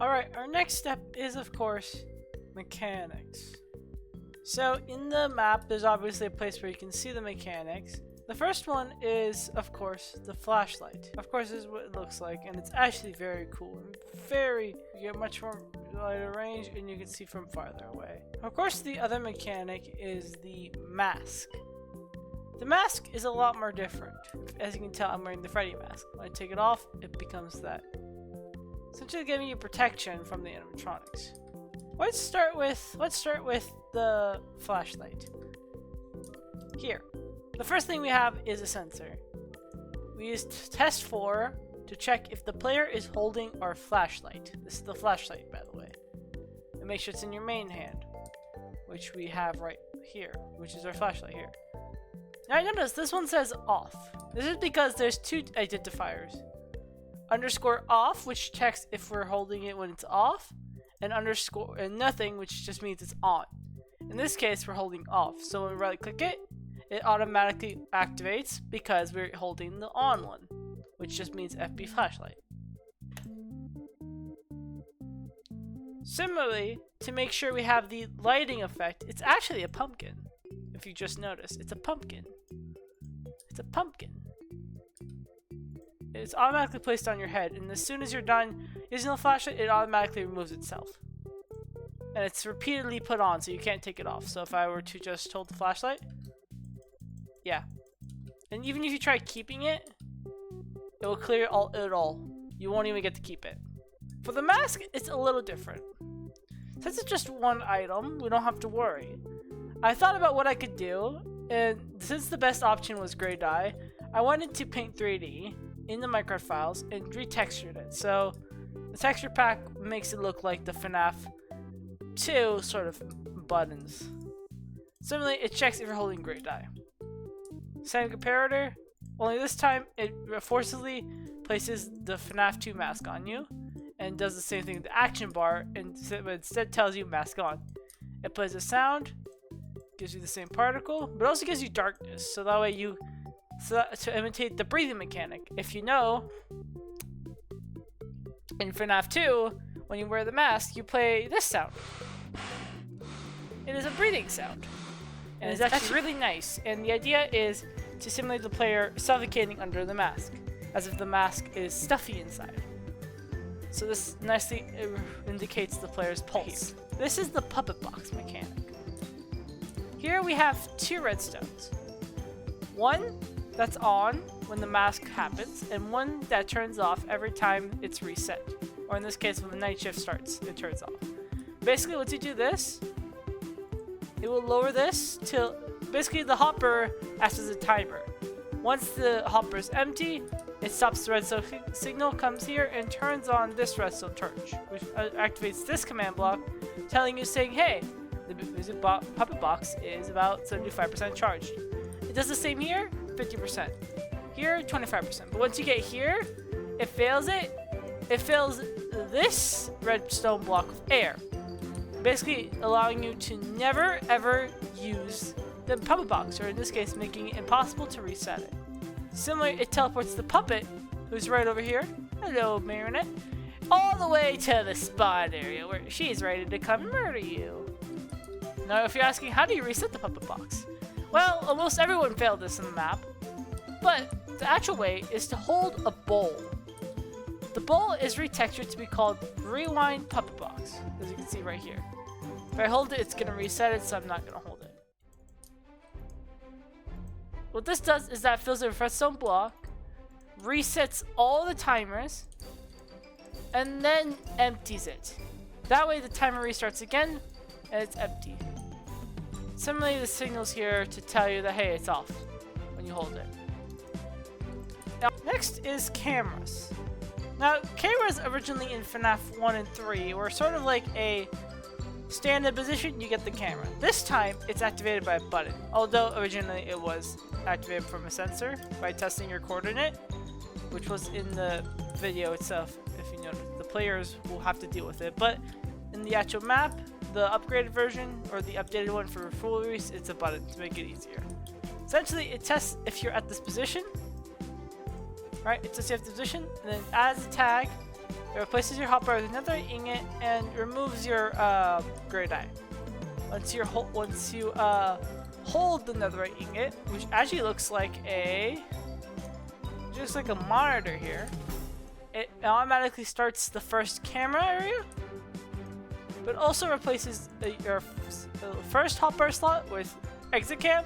Alright, our next step is, of course, mechanics. So in the map, there's obviously a place where you can see the mechanics. The first one is, of course, the flashlight. Of course, this is what it looks like, and it's actually very cool. You get much more lighter range, and you can see from farther away. Of course, the other mechanic is the mask. The mask is a lot more different. As you can tell, I'm wearing the Freddy mask. When I take it off, it becomes that. Essentially giving you protection from the animatronics. Let's start with the flashlight. Here. The first thing we have is a sensor. We use test 4 to check if the player is holding our flashlight. This is the flashlight, by the way. And make sure it's in your main hand, which we have right here, which is our flashlight here. Now notice this one says off. This is because there's two identifiers. Underscore off, which checks if we're holding it when it's off, and underscore and nothing, which just means it's on. In this case, we're holding off. So when we right click it, it automatically activates because we're holding the on one, which just means FB flashlight. Similarly, to make sure we have the lighting effect, it's actually a pumpkin. If you just notice, it's a pumpkin. It's a pumpkin. It's automatically placed on your head, and as soon as you're done using the flashlight, it automatically removes itself. And it's repeatedly put on, so you can't take it off. So if I were to just hold the flashlight, yeah. And even if you try keeping it, it will clear it all. You won't even get to keep it. For the mask, it's a little different. Since it's just one item, we don't have to worry. I thought about what I could do, and since the best option was gray dye, I wanted to paint 3D in the Minecraft files and retextured it. So the texture pack makes it look like the FNaF 2 sort of buttons. Similarly, it checks if you're holding gray dye. Same comparator, only this time it forcibly places the FNaF 2 mask on you and does the same thing with the action bar, and instead tells you mask on. It plays a sound, gives you the same particle, but also gives you darkness, so that way you to imitate the breathing mechanic. If you know, in FNaF 2, when you wear the mask, you play this sound. It is a breathing sound, and it's actually really nice. And the idea is to simulate the player suffocating under the mask. as if the mask is stuffy inside. So this nicely indicates the player's pulse. This is the puppet box mechanic. Here we have 2 redstones. One that's on when the mask happens, and one that turns off every time it's reset. Or in this case, when the night shift starts, it turns off. Basically, once you do this, it will lower this till basically the hopper acts as a timer. Once the hopper is empty, it stops the redstone signal, comes here, and turns on this redstone torch, which activates this command block, telling you, saying, hey, the music puppet box is about 75% charged. It does the same here, 50%. Here, 25%. But once you get here, it fails it. It fills this redstone block with air, basically allowing you to never ever use the puppet box, or in this case, making it impossible to reset it. Similarly, it teleports the puppet, who's right over here. Hello, Marionette. All the way to the spawn area where she's ready to come murder you. Now, if you're asking, how do you reset the puppet box? Well, almost everyone failed this in the map, but the actual way is to hold a bowl. The bowl is retextured to be called Rewind Puppet Box, as you can see right here. If I hold it, it's going to reset it, so I'm not going to hold it. What this does is that fills a redstone block, resets all the timers, and then empties it. That way the timer restarts again, and it's empty. Similarly, the signal's here to tell you that, hey, it's off when you hold it. Now, next is cameras. Now, cameras originally in FNaF 1 and 3 were sort of like a stand in position, you get the camera. This time, it's activated by a button, although originally it was activated from a sensor by testing your coordinate, which was in the video itself. If you notice, the players will have to deal with it, but in the actual map, the upgraded version or the updated one for full release, it's a button to make it easier. Essentially, it tests if you're at this position, right? It says you have the position, and then adds a tag. It replaces your hopper with another ingot and removes your gray dye. Once you hold the netherite ingot, which actually looks like just like a monitor here, it automatically starts the first camera area, but also replaces your first hopper slot with exit cam,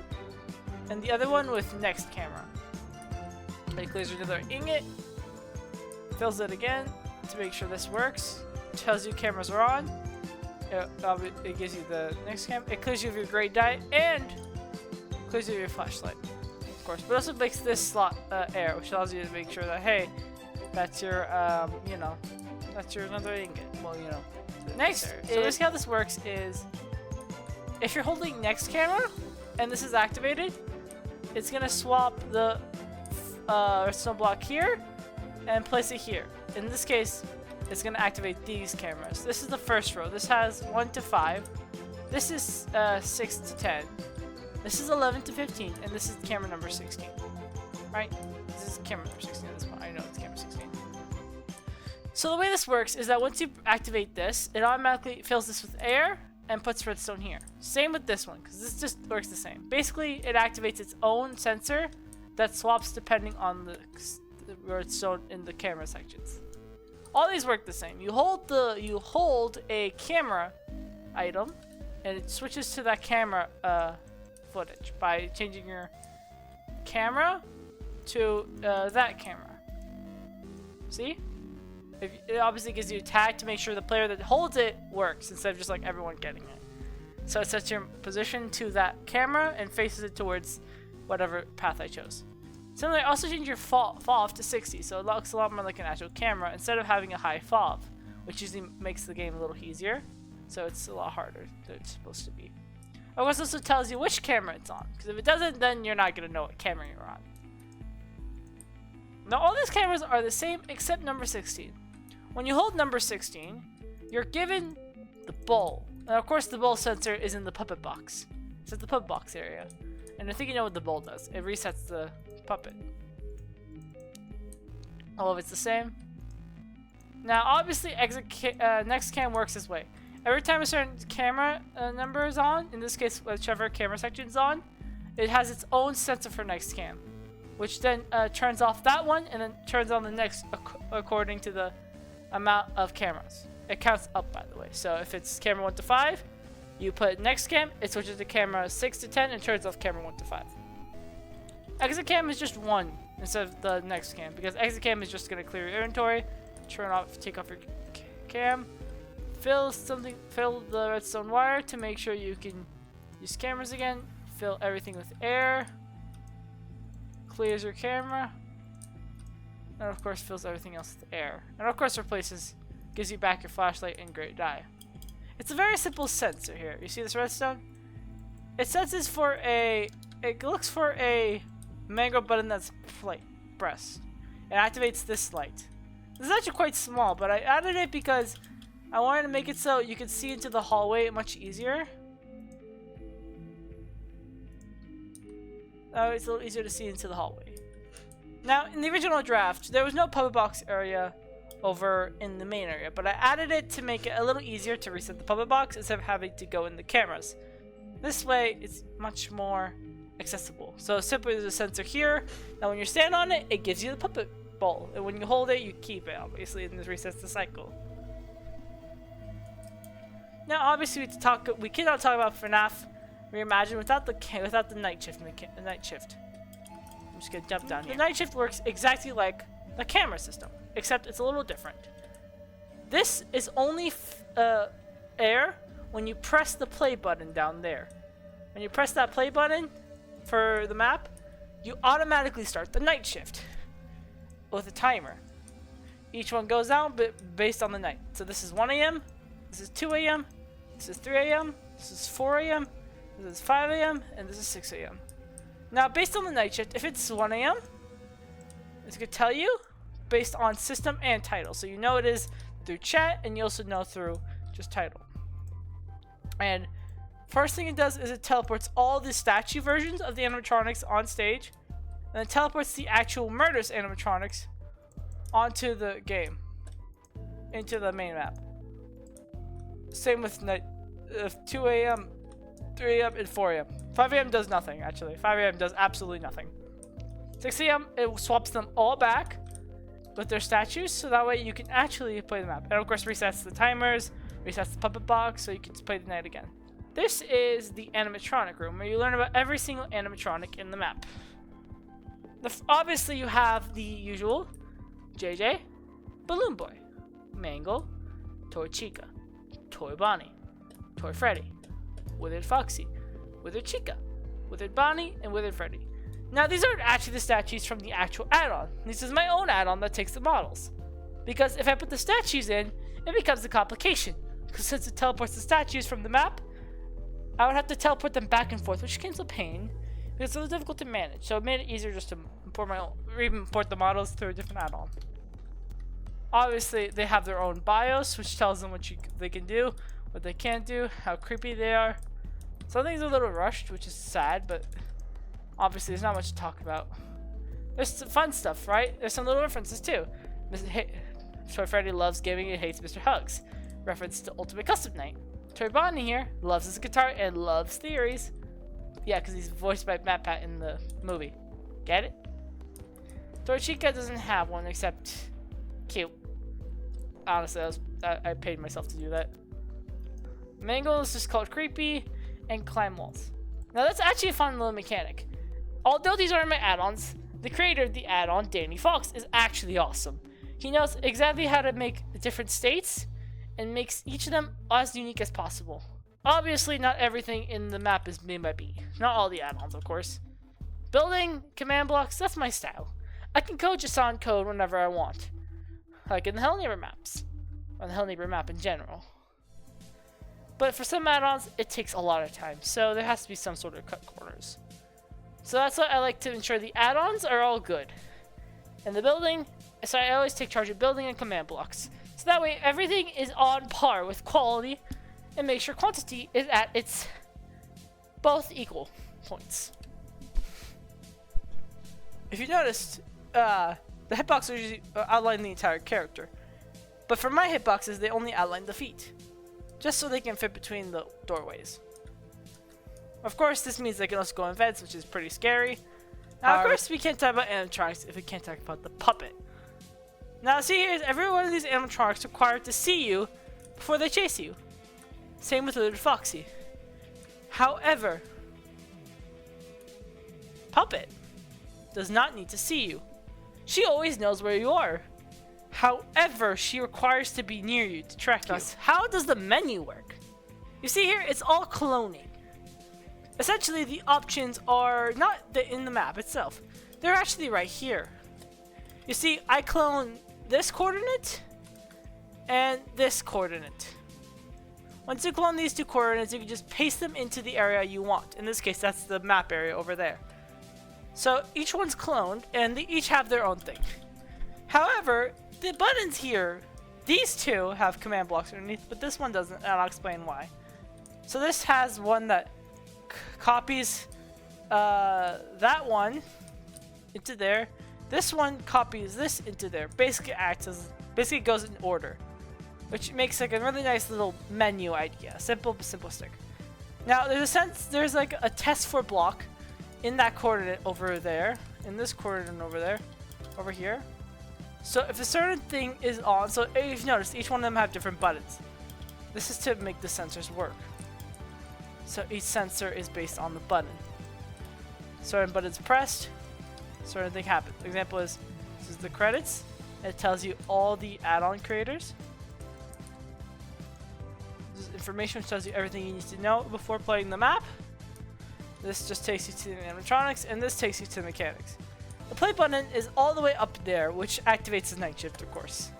and the other one with next camera. It clears another ingot, fills it again to make sure this works, tells you cameras are on, it gives you the next cam, it clears you of your gray dye, and clears you of your flashlight, of course, but also makes this slot air, which allows you to make sure that, hey, that's your, that's your another ingot. Well, next, so basically how this works is, if you're holding next camera, and this is activated, it's gonna swap the redstone block here and place it here. In this case, it's going to activate these cameras. This is the first row. This has 1 to 5. This is 6 to 10. This is 11 to 15, and this is camera number 16. Right? This is camera number 16 at this point. I know it's camera 16. So the way this works is that once you activate this, it automatically fills this with air and puts redstone here. Same with this one, because this just works the same. Basically, it activates its own sensor that swaps depending on the redstone in the camera sections. All these work the same. You hold a camera item, and it switches to that camera footage by changing your camera to that camera. See? It obviously gives you a tag to make sure the player that holds it works instead of just like everyone getting it. So it sets your position to that camera and faces it towards whatever path I chose. Similarly, also change your fall off to 60, so it looks a lot more like an actual camera instead of having a high fall off, which usually makes the game a little easier, so it's a lot harder than it's supposed to be. Of course, it also tells you which camera it's on, because if it doesn't, then you're not going to know what camera you're on. Now, all these cameras are the same except number 16. When you hold number 16, you're given the bowl. Now, of course, the bowl sensor is in the puppet box. It's at the puppet box area. And I think you know what the bowl does. It resets the puppet. All of it's the same. Now, obviously, next cam works this way. Every time a certain camera number is on, in this case, whichever camera section is on, it has its own sensor for next cam. which then turns off that one and then turns on the next according to the amount of cameras. It counts up, by the way. So if it's camera 1 to 5, you put next cam, it switches to camera 6 to 10 and turns off camera 1 to 5. Exit cam is just 1 instead of the next cam, because exit cam is just going to clear your inventory, take off your cam, fill the redstone wire to make sure you can use cameras again, fill everything with air, clears your camera, and of course fills everything else with air, and of course gives you back your flashlight and great dye. It's a very simple sensor here. You see this redstone? It senses for it looks for a mango button that's pressed. It activates this light. This is actually quite small, but I added it because I wanted to make it so you could see into the hallway much easier. It's a little easier to see into the hallway. Now, in the original draft, there was no puppet box area over in the main area, but I added it to make it a little easier to reset the puppet box instead of having to go in the cameras. This way, it's much more accessible. So simply there's a sensor here. Now when you stand on it, it gives you the puppet ball, and when you hold it, you keep it, obviously, and this resets the cycle. Now, obviously, we cannot talk about FNaF Reimagined without the night shift. I'm just gonna jump down here. The night shift works exactly like the camera system, except it's a little different. This is only air when you press the play button down there. When you press that play button for the map, you automatically start the night shift with a timer. Each one goes out based on the night. So this is 1 a.m., this is 2 a.m., this is 3 a.m., this is 4 a.m., this is 5 a.m., and this is 6 a.m. Now, based on the night shift, if it's 1 a.m., it's going to tell you based on system and title. So you know it is through chat, and you also know through just title. And first thing it does is it teleports all the statue versions of the animatronics on stage, and it teleports the actual murderous animatronics onto the game, into the main map. Same with 2 a.m., 3 a.m., and 4 a.m. 5 a.m. does nothing, actually. 5 a.m. does absolutely nothing. 6 a.m., it swaps them all back with their statues, so that way you can actually play the map. And of course resets the timers, resets the puppet box, so you can play the night again. This is the animatronic room, where you learn about every single animatronic in the map. Obviously, you have the usual JJ, Balloon Boy, Mangle, Toy Chica, Toy Bonnie, Toy Freddy, Withered Foxy, Withered Chica, Withered Bonnie, and Withered Freddy. Now, these aren't actually the statues from the actual add-on. This is my own add-on that takes the models. Because if I put the statues in, it becomes a complication. Because since it teleports the statues from the map, I would have to teleport them back and forth, which becomes a pain. Because it's a little difficult to manage. So it made it easier just to import the models through a different add-on. Obviously, they have their own BIOS, which tells them what they can do, what they can't do, how creepy they are. Some things are a little rushed, which is sad, but obviously there's not much to talk about. There's some fun stuff, right? There's some little references too. Toy Freddy loves gaming and hates Mr. Hugs. Reference to Ultimate Custom Night. Toy Bonnie here loves his guitar and loves theories. Yeah, because he's voiced by Matt Pat in the movie. Get it? Toy Chica doesn't have one except cute. Honestly, I paid myself to do that. Mangle is just called creepy and climb walls. Now that's actually a fun little mechanic. Although these aren't my add-ons, the creator of the add-on, Danny Fox, is actually awesome. He knows exactly how to make the different states and makes each of them as unique as possible. Obviously, not everything in the map is made by B. Not all the add-ons, of course. Building, command blocks, that's my style. I can code JSON code whenever I want. Like in the Hell Neighbor maps. Or the Hell Neighbor map in general. But for some add-ons, it takes a lot of time. So there has to be some sort of cut corners. So that's why I like to ensure the add-ons are all good. And the building, so I always take charge of building and command blocks. So that way everything is on par with quality and make sure quantity is at its both equal points. If you noticed, the hitboxes usually outline the entire character. But for my hitboxes, they only outline the feet. Just so they can fit between the doorways. Of course, this means they can also go in vents, which is pretty scary. Now, of course, we can't talk about animatronics if we can't talk about the puppet. Now, see here, every one of these animatronics required to see you before they chase you. Same with Little Foxy. However, Puppet does not need to see you. She always knows where you are. However, she requires to be near you to track you. How does the menu work? You see here, it's all cloning. Essentially, the options are not in the map itself. They're actually right here. You see, I clone this coordinate and this coordinate. Once you clone these two coordinates, you can just paste them into the area you want. In this case, that's the map area over there. So each one's cloned, and they each have their own thing. However, the buttons here, these two have command blocks underneath, but this one doesn't, and I'll explain why. So this has one that copies that one into there. This one copies this into there. Basically goes in order, which makes like a really nice little menu idea. Simple, simplistic. Now there's like a test for block in that coordinate over there, in this coordinate over there, over here. So if a certain thing is on, so if you notice, each one of them have different buttons. This is to make the sensors work. So each sensor is based on the button. Certain buttons pressed, certain thing happens. Example is, this is the credits. It tells you all the add-on creators. This information which tells you everything you need to know before playing the map. This just takes you to the animatronics, and this takes you to the mechanics. The play button is all the way up there, which activates the night shift, of course.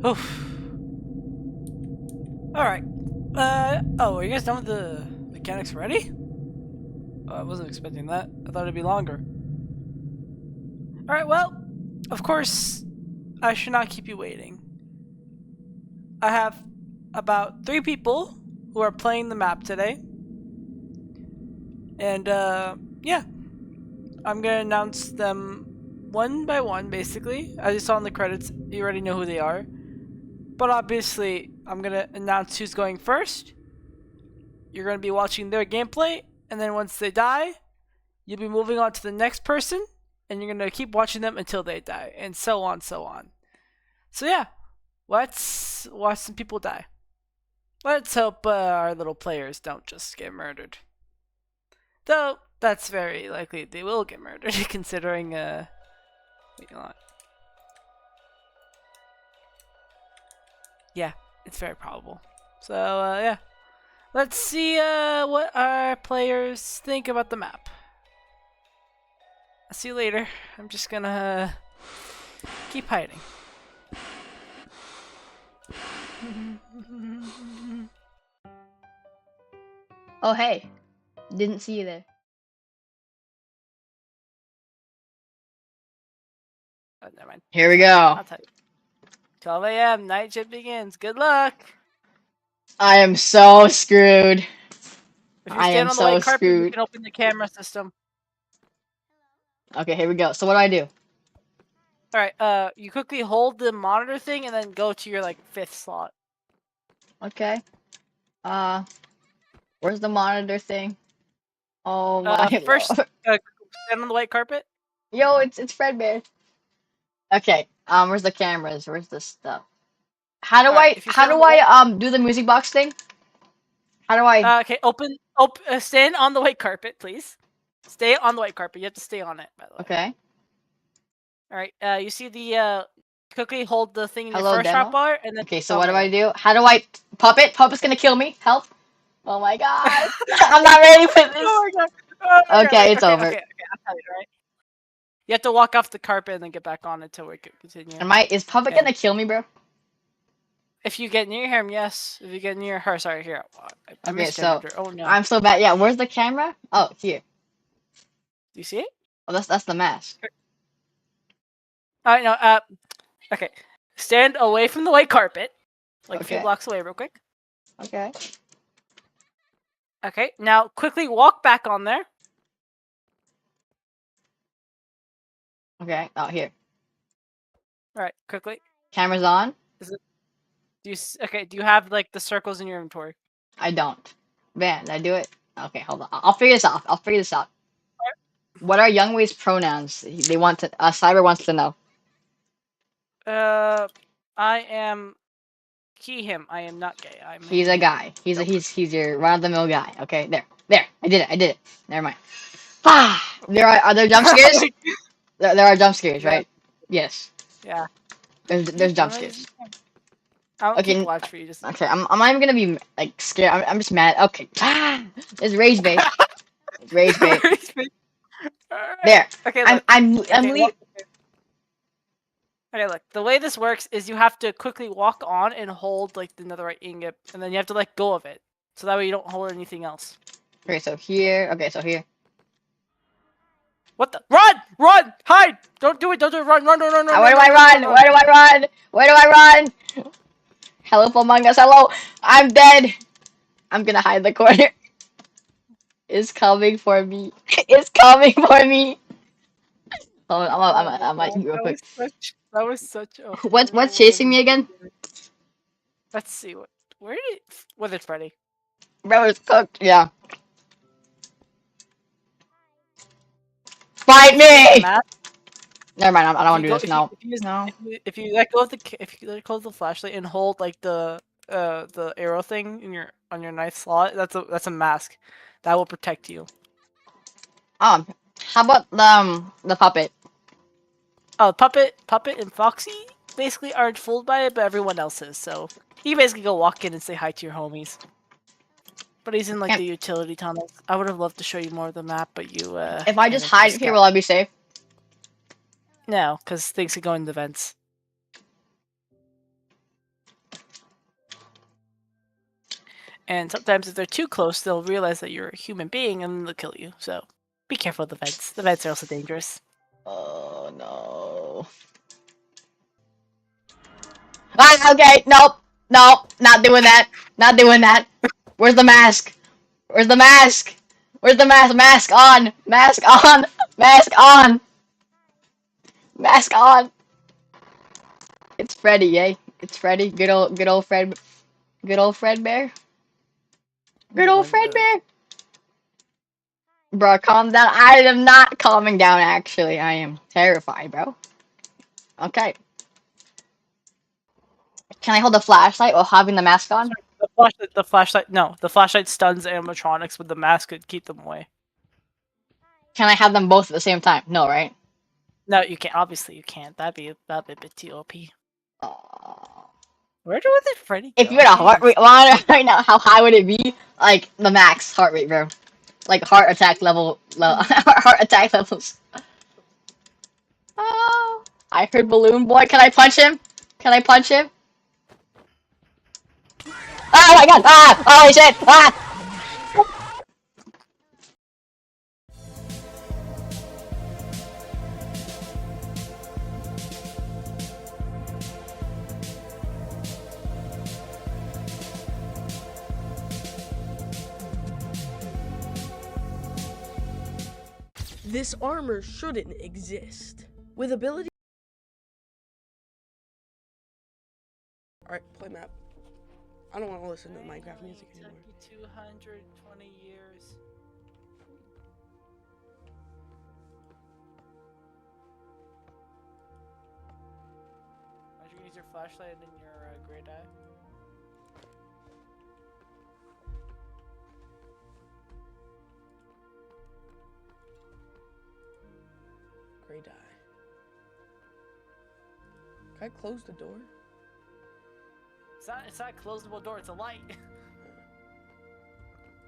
Oof. Alright. Oh, are you guys done with the mechanics already? Oh, I wasn't expecting that. I thought it'd be longer. Alright, well, of course, I should not keep you waiting. I have about 3 people who are playing the map today. And, yeah. I'm gonna announce them one by one, basically. As you saw in the credits, you already know who they are. But obviously, I'm going to announce who's going first. You're going to be watching their gameplay. And then once they die, you'll be moving on to the next person. And you're going to keep watching them until they die. And so on, so on. So yeah, let's watch some people die. Let's hope our little players don't just get murdered. Though, that's very likely they will get murdered, considering, wait, hold on. Yeah, it's very probable. So, yeah. Let's see what our players think about the map. I'll see you later. I'm just gonna keep hiding. Oh, hey. Didn't see you there. Oh, never mind. Here we go. I'll tell you. 12 a.m. Night shift begins. Good luck. I am so screwed. If you stand on the white carpet, you can open the camera system. Okay, here we go. So what do I do? Alright, you quickly hold the monitor thing and then go to your, like, 5th slot. Okay. Where's the monitor thing? Oh my first, lord. stand on the white carpet. Yo, it's Fredbear. Okay, where's the cameras? Where's the stuff? How do I do the music box thing? How do I? Okay, stand on the white carpet, please. Stay on the white carpet. You have to stay on it, by the way. Okay. Alright, you see the, quickly hold the thing in your first demo? hotbar, and then... Okay, so what do I do? How do I... Puppet's gonna kill me. Help. Oh my god. I'm not ready for this. Oh my god. Oh my okay, god. it's over. Okay, I'll tell you, right? You have to walk off the carpet and then get back on it until we can continue. Is Puppet gonna kill me, bro? If you get near him, yes. If you get near her, sorry, here. Okay, so oh, no. I'm so bad. Yeah, where's the camera? Oh, here. Do you see it? Oh, that's the mask. Alright, no, okay. stand away from the white carpet, like a few Okay. blocks away, real quick. Okay. Okay. Now, quickly walk back on there. Okay. Oh, here. All right. Quickly. Camera's on. Okay? Do you have like the circles in your inventory? I don't. Man, did I do it? Okay, hold on. I'll figure this out. I'll figure this out. What are Youngway's pronouns? They want to. Cyber wants to know. I am him. I am not gay. I'm He's a guy. He's your run of the mill guy. Okay, there. I did it. Never mind. Ah, are there jump scares? There are jump scares, right? Yes. Yeah. There's jump scares. I'll Okay. keep watch for you. Just Okay. I'm not even gonna be like scared. I'm just mad. Okay. Ah, there's rage bait. Rage bait. There. Okay. Look. I'm Okay, look. The way this works is you have to quickly walk on and hold like the netherite ingot, and then you have to let go of it, so that way you don't hold anything else. Okay, so here. Okay, so here. What the? Run! Run! Hide! Don't do it! Don't do it! Run! Run! Run! Run! Run! Where do I run? Where do I run? Where do I run? Hello, Among Us. Hello. I'm dead. I'm gonna hide in the corner. It's coming for me. It's coming for me. Oh, I'm real quick. That was such a. What's chasing me again? Let's see what. Where did? Was it Freddy? Bro, it's cooked. Yeah. Fight me! Never mind. I don't want to do this. No. If you let go of the flashlight and hold like the arrow thing in on your knife slot, that's a mask that will protect you. How about the puppet? Oh, Puppet and Foxy basically aren't fooled by it, but everyone else is. So you basically go walk in and say hi to your homies. But he's in like the utility tunnels. I would have loved to show you more of the map, but you. If I just hide here, will I be safe? No, because things could go in the vents. And sometimes if they're too close, they'll realize that you're a human being and they'll kill you. So be careful of the vents. The vents are also dangerous. Oh no. Ah, okay, nope, not doing that. Not doing that. Where's the mask? Where's the mask? Where's the mask? Mask on! Mask on! Mask on! Mask on! It's Freddy, eh? It's Freddy. Good old Fred. Good old Fredbear. Good old Fredbear. Bro, calm down. I am not calming down, actually. I am terrified, bro. Okay. Can I hold the flashlight while having the mask on? The flashlight. No, the flashlight stuns animatronics, but the mask could keep them away. Can I have them both at the same time? No, right? No, you can't. Obviously, you can't. That'd be a bit too OP. Where did Freddy go? If you had a heart rate right now, how high would it be? Like the max heart rate, bro. Like heart attack level, heart attack levels. Oh, I heard Balloon Boy. Can I punch him? Can I punch him? Oh my god! Ah! Holy shit! Ah! This armor shouldn't exist. With ability. Alright, play map. I don't want to listen to Minecraft music anymore. It took you 220 years. Why'd you use your flashlight and your gray dye? Gray dye. Can I close the door? It's not a closable door, it's a light.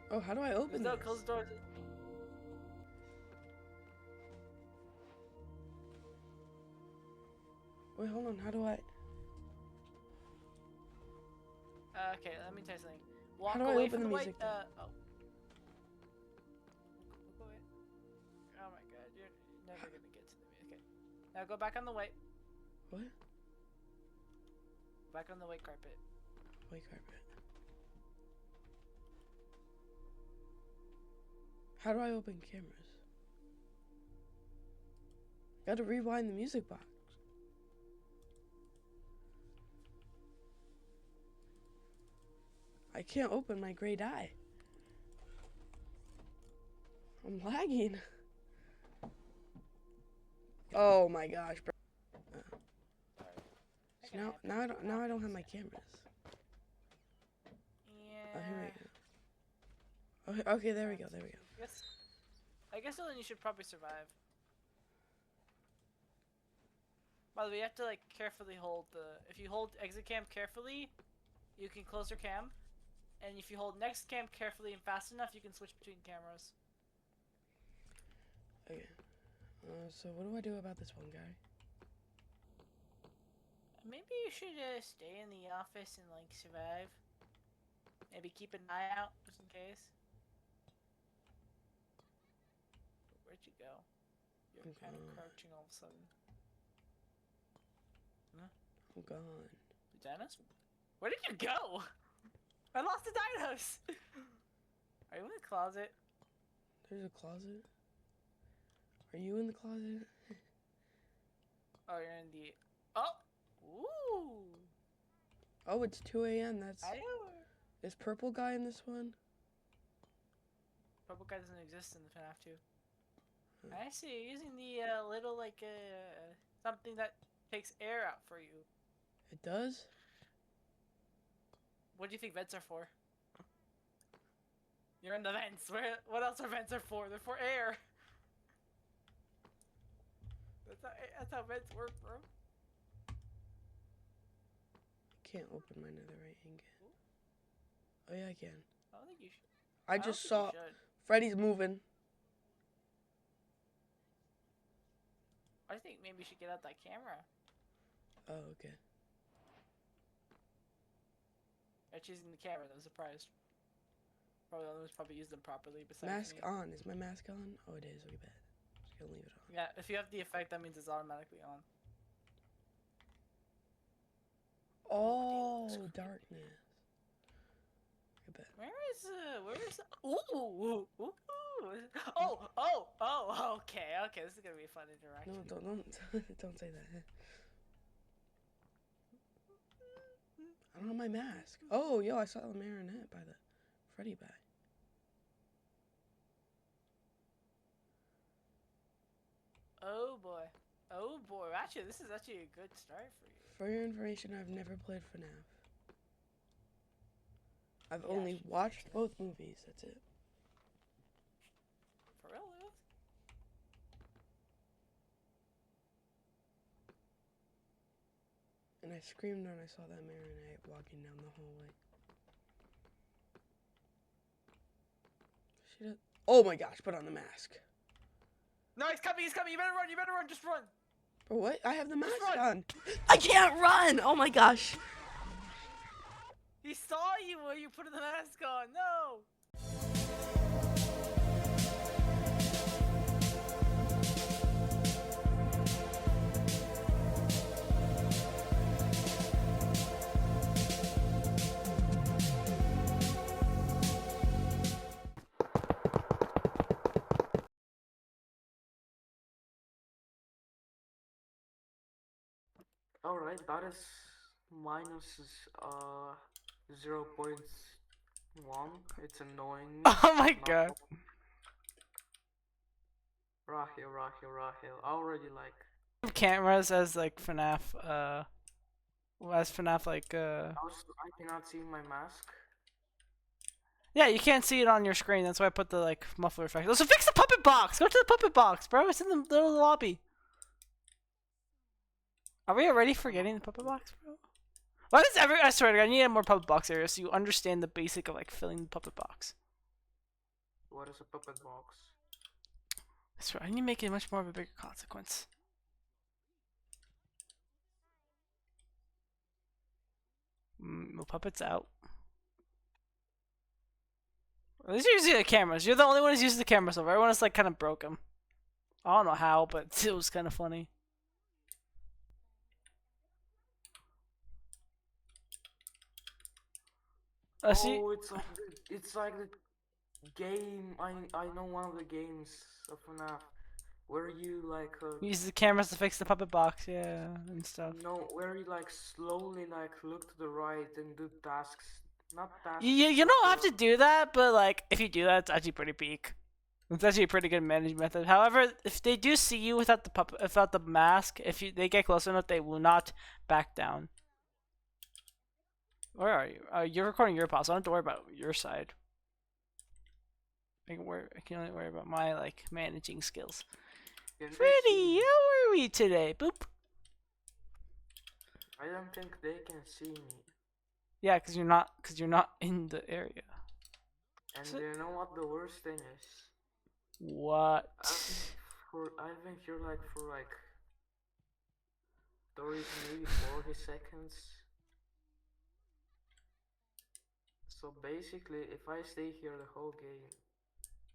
Oh, how do I open There's no this? closed door. Wait, hold on, how do I... Okay, let me tell you something. Walk How do I away open from the the music white, then? oh. Look away. Oh my god, you're never gonna get to the music. Okay. Now go back on the white. What? back on the white carpet. White carpet. How do I open cameras? Gotta rewind the music box. I can't open my gray die. I'm lagging. Oh my gosh, bro. So now I don't have my cameras. Yeah. Oh, here we go. Okay, there we go. I guess then you should probably survive. By the way, you have to like carefully hold the. If you hold exit cam carefully, you can close your cam, and if you hold next cam carefully and fast enough, you can switch between cameras. Okay. So what do I do about this one guy? Maybe you should stay in the office and like survive. Maybe keep an eye out just in case. Where'd you go? You're kind of crouching all of a sudden. Huh? I'm gone. Dinos? Where did you go? I lost the dinos! Are you in the closet? There's a closet? Are you in the closet? Oh, you're in the... Oh! Ooh! Oh, it's 2 a.m. That's... I know. Is purple guy in this one? Purple guy doesn't exist in the FNAF 2. I see, you're using the little, like, something that takes air out for you. It does? What do you think vents are for? You're in the vents. What else are vents for? They're for air. That's how vents work, bro. I can't open my netherite ingot. Oh yeah, I can. I don't think you should. I just saw Freddy's moving. I think maybe you should get out that camera. Oh, okay. I'm choosing the camera. I'm surprised. Probably the only one's probably used them properly. Besides Mask me. on. Is my mask on? Oh, it is. Okay, bad. Just gonna leave it on. Yeah, if you have the effect, that means it's automatically on. Oh, darkness. Okay, bad. Where is ooh, okay, this is gonna be a fun interaction. No, don't say that. I don't have my mask. Oh, yo, I saw the marionette by the Freddy bag. Oh boy, actually, this is actually a good start for you. For your information, I've never played FNAF. I've only watched both movies, that's it. For real, Lewis? And I screamed when I saw that marionette walking down the hallway. Oh my gosh, put on the mask. No, he's coming, you better run, just run! Bro, what? I have the mask on. I can't run! Oh my gosh. He saw you when you put the mask on, no! Alright, that is minus 0.1. It's annoying me. Oh my god. Rahil. I already like Cameras as like FNAF, like, Also, I cannot see my mask. yeah, you can't see it on your screen, that's why I put the, like, muffler effect. So fix the puppet box! Go to the puppet box, bro! It's in the middle of the lobby. Are we already forgetting the puppet box, bro? Why does I swear to God, I need more puppet box areas so you understand the basic of, like, filling the puppet box. What is a puppet box? I swear, I need to make it much more of a bigger consequence. Move puppets out. At least you're using the cameras. You're the only one who's using the cameras over. Everyone else, like, kind of broke them. I don't know how, but it was kind of funny. See, Oh, it's like the game. I know one of the games of FNAF where you like use the cameras to fix the puppet box, yeah, and stuff. no, where you like slowly like look to the right and do tasks. Not tasks. You but, don't have to do that, but like if you do that, it's actually pretty peak. It's actually a pretty good management method. However, if they do see you without the without the mask, they get close enough, they will not back down. Where are you? You're recording your pause. So I don't have to worry about your side. I can only worry about my like managing skills. Can they see Freddy, me? how are we today? Boop. I don't think they can see me. Yeah, cause you're not in the area. And So- you know what the worst thing is? What? I've been here like for like 30 maybe 40 seconds. So basically, if I stay here the whole game,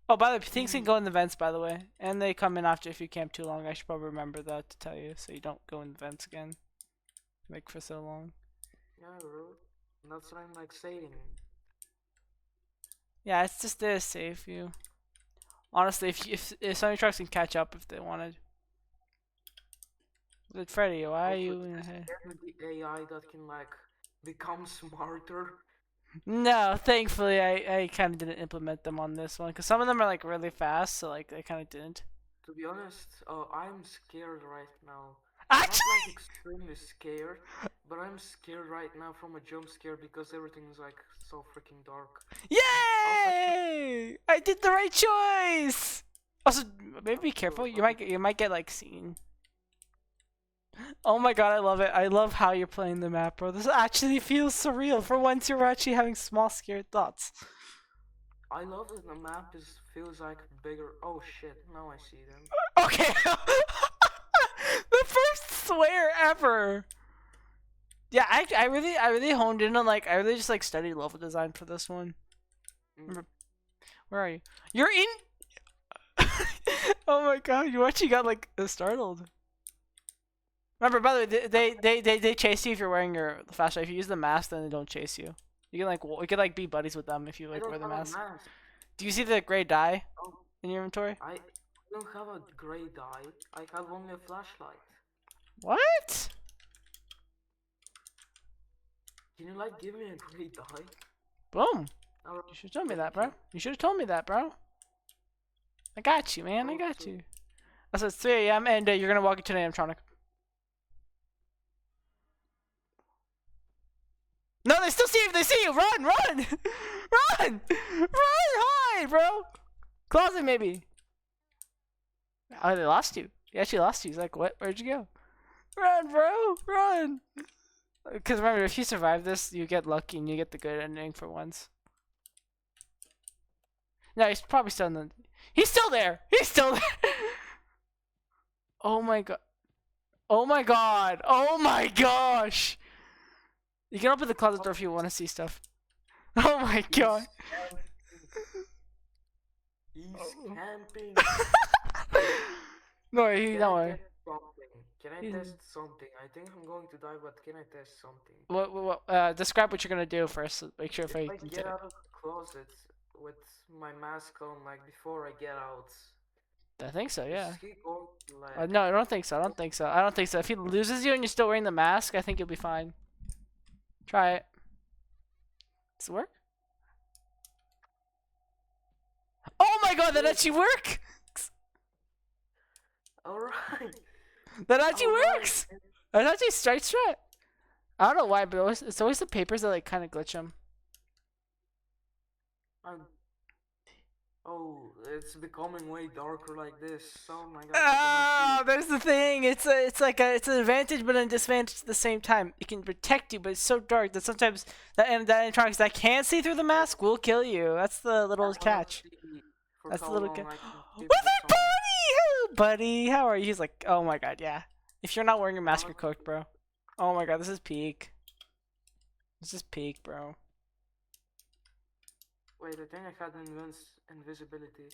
Oh, by the way, things can go in the vents, by the way, and they come in after if you camp too long. I should probably remember that to tell you, so you don't go in the vents again, like for so long. yeah, bro, that's what I'm like saying. Yeah, it's just there to save you. Honestly, if some of your trucks can catch up if they wanted. But Freddy, why are Also, you in is here? there the AI that can like become smarter? No, thankfully I kind of didn't implement them on this one because some of them are like really fast, so like I kind of didn't. To be honest, I'm scared right now. I'm not Actually, like extremely scared, but I'm scared right now from a jump scare because everything's like so freaking dark. yay! I did the right choice. Also, maybe be careful. You might get like seen. Oh my god, I love it. I love how you're playing the map, bro. This actually feels surreal. For once, you're actually having small, scared thoughts. I love that the map feels like bigger. Oh shit! Now I see them. Okay. The first swear ever. Yeah, I really honed in on like I really just like studied level design for this one. Mm. Where are you? You're in. Oh my god, you actually got like startled. Remember, by the way, they chase you if you're wearing your flashlight. If you use the mask, then they don't chase you. You can like be buddies with them if you I like don't wear the have a mask. mask. Do you see the gray dye Oh, in your inventory? I don't have a gray dye. I have only a flashlight. What? Can you like give me a gray dye? Boom. Or- You should have told me that, Thank bro. You should have told me that, bro. I got you, man. I got you. So it's 3 a.m. and you're gonna walk into an animatronic. No, they still see you. They see you. Run, run, run, hide, bro. Closet, maybe. Oh, they lost you. He actually lost you. He's like, what? Where'd you go? Run, bro, run. Because remember, if you survive this, you get lucky and you get the good ending for once. No, he's probably still in the. He's still there. He's still there. Oh my god. Oh my god. Oh my gosh. You can open the closet door if you want to see stuff. Oh my god. He's camping. No, Can don't I worry. test something? Can I He's- test something? I think I'm going to die, but can I test something? Describe what you're gonna do first. Make sure if I If I can get out of the closet with my mask on, like before I get out, I think so, yeah. is he going to like? No, I don't think so. I don't think so. I don't think so. If he loses you and you're still wearing the mask, I think you'll be fine. Try it. Does it work? Oh my god, that actually works! Alright. That actually Alright. works! That actually strikes right. I don't know why, but it's always the papers that like kind of glitch them. Oh, it's becoming way darker like this. Oh my god. Oh, there's the thing. It's an advantage but a disadvantage at the same time. It can protect you, but it's so dark that sometimes that animatronics that can't see through the mask will kill you. That's the little catch. That's the little catch. What's that, buddy? Hello, buddy. How are you? He's like, oh my god, yeah. If you're not wearing your mask, you're cooked, bro. Oh my god, this is peak. This is peak, bro. Wait, I think I had invisibility.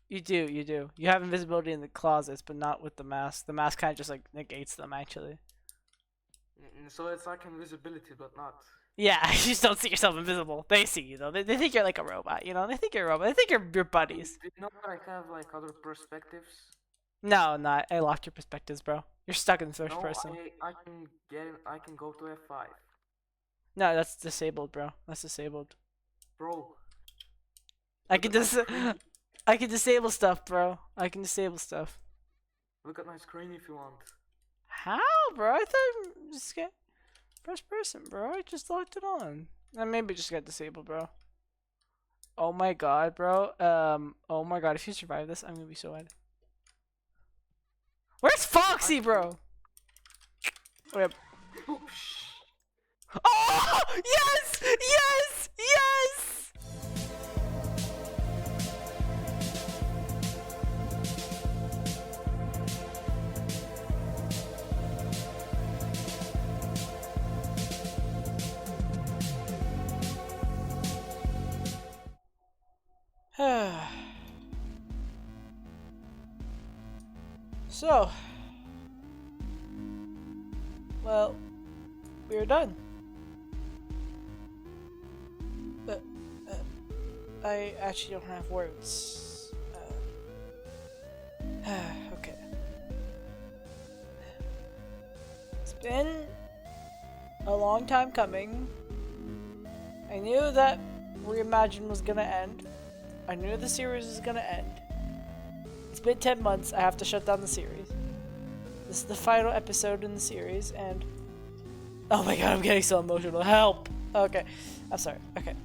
You do, you do. You have invisibility in the closets, but not with the mask. The mask kind of just like negates them, actually. So it's like invisibility, but not. Yeah, you just don't see yourself invisible. They see you though. They think you're like a robot, you know? They think you're a robot. They think you're your buddies. Do you know that I have like other perspectives? No, not. I locked your perspectives, bro. You're stuck in first No, person. I can go to F5. No, that's disabled, bro. That's disabled. Bro, I look can at my screen. I can disable stuff, bro. I can disable stuff. Look at my screen if you want. How, bro? I thought just get first person, bro. I just locked it on. I maybe just got disabled, bro. Oh my god, bro. Oh my god, if you survive this, I'm gonna be so mad. Where's Foxy, bro? Wait. Oh! Yes! Yes! Yes! So, well, we're done. I actually don't have words. Okay. It's been a long time coming. I knew that Reimagine was gonna end. I knew the series was gonna end. It's been 10 months. I have to shut down the series. This is the final episode in the series, and oh my god, I'm getting so emotional. Help! Okay, I'm sorry. Okay.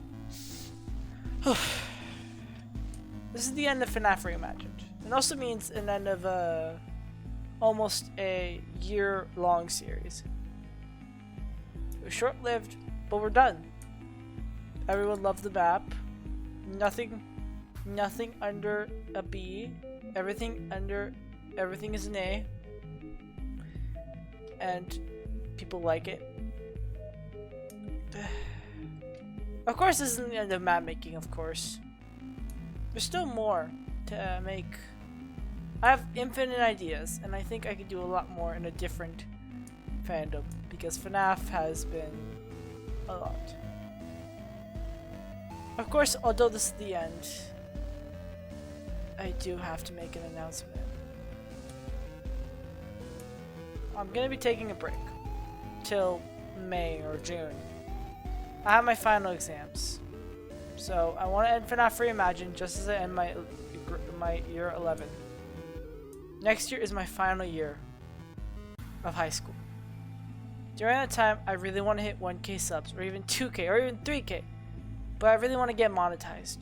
This is the end of FNaF Reimagined. It also means an end of almost a year-long series. It was short-lived, but we're done. Everyone loved the map. Nothing under a B. Everything is an A. And people like it. Of course, this isn't the end of map making, of course. There's still more to make. I have infinite ideas, and I think I could do a lot more in a different fandom, because FNaF has been a lot. Of course, although this is the end, I do have to make an announcement. I'm gonna be taking a break till May or June. I have my final exams, so I want to end FNaF Reimagined just as I end my year 11. Next year is my final year of high school. During that time, I really want to hit 1K subs, or even 2K, or even 3K. But I really want to get monetized,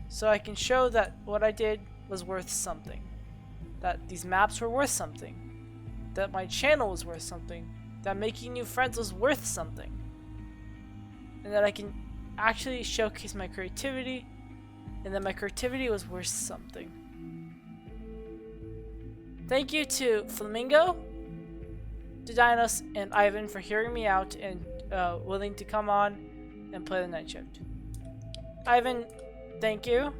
so I can show that what I did was worth something. That these maps were worth something. That my channel was worth something. That making new friends was worth something. And that I can actually showcase my creativity, and that my creativity was worth something. Thank you to Flamingo, to Dinos, and Ivan for hearing me out and willing to come on and play the night shift. Ivan, thank you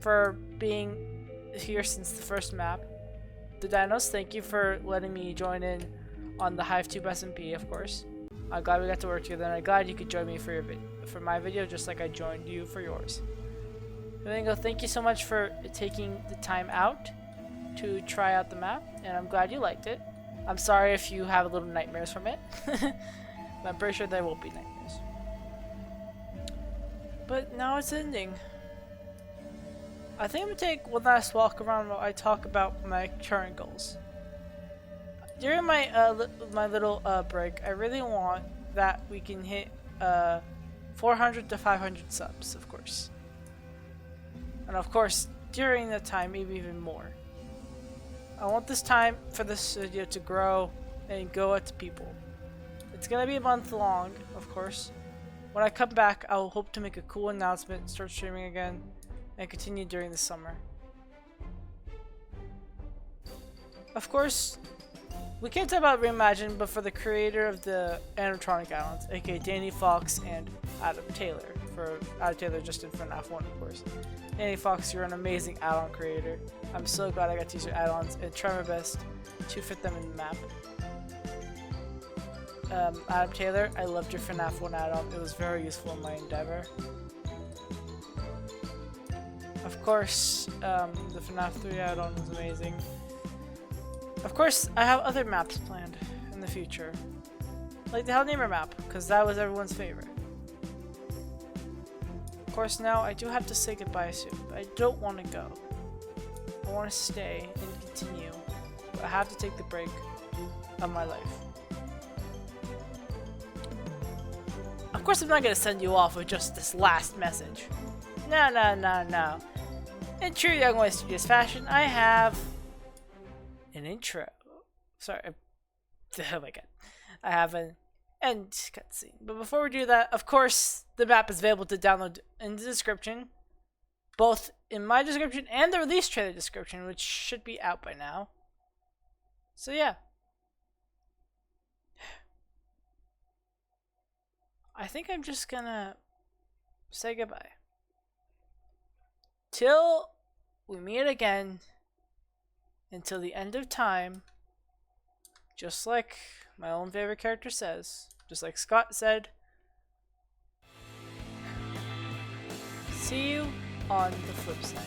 for being here since the first map. The Dinos, thank you for letting me join in on the Hive Tube SMP, of course. I'm glad we got to work together, and I'm glad you could join me for my video, just like I joined you for yours. Flamingo, thank you so much for taking the time out to try out the map, and I'm glad you liked it. I'm sorry if you have a little nightmares from it, but I'm pretty sure there will be nightmares. But now it's ending. I think I'm gonna take one last walk around while I talk about my current goals. During my my little break, I really want that we can hit 400 to 500 subs, of course. And of course, during that time, maybe even more. I want this time for this video to grow and go out to people. It's gonna be a month long, of course. When I come back, I'll hope to make a cool announcement, start streaming again, and continue during the summer. Of course, we can't talk about Reimagined, but for the creator of the animatronic Addons, aka Danny Fox and Adam Taylor. For Adam Taylor just in FNaF 1, of course. Danny Fox, you're an amazing add-on creator. I'm so glad I got to use your add-ons and try my best to fit them in the map. Adam Taylor, I loved your FNaF 1 add-on. It was very useful in my endeavor. Of course, the FNaF 3 add-on was amazing. Of course, I have other maps planned in the future. Like the Hellneighbor map, because that was everyone's favorite. Of course, now I do have to say goodbye soon, but I don't want to go. I want to stay and continue, but I have to take the break of my life. Of course, I'm not going to send you off with just this last message. No, no, no, no. In true Young Boy Studios fashion, I have an intro. Sorry. Oh my god. I have an end cutscene. But before we do that, of course, the map is available to download in the description. Both in my description and the release trailer description, which should be out by now. So yeah. I think I'm just gonna say goodbye. Till we meet again, until the end of time, just like my own favorite character says, just like Scott said, see you on the flip side.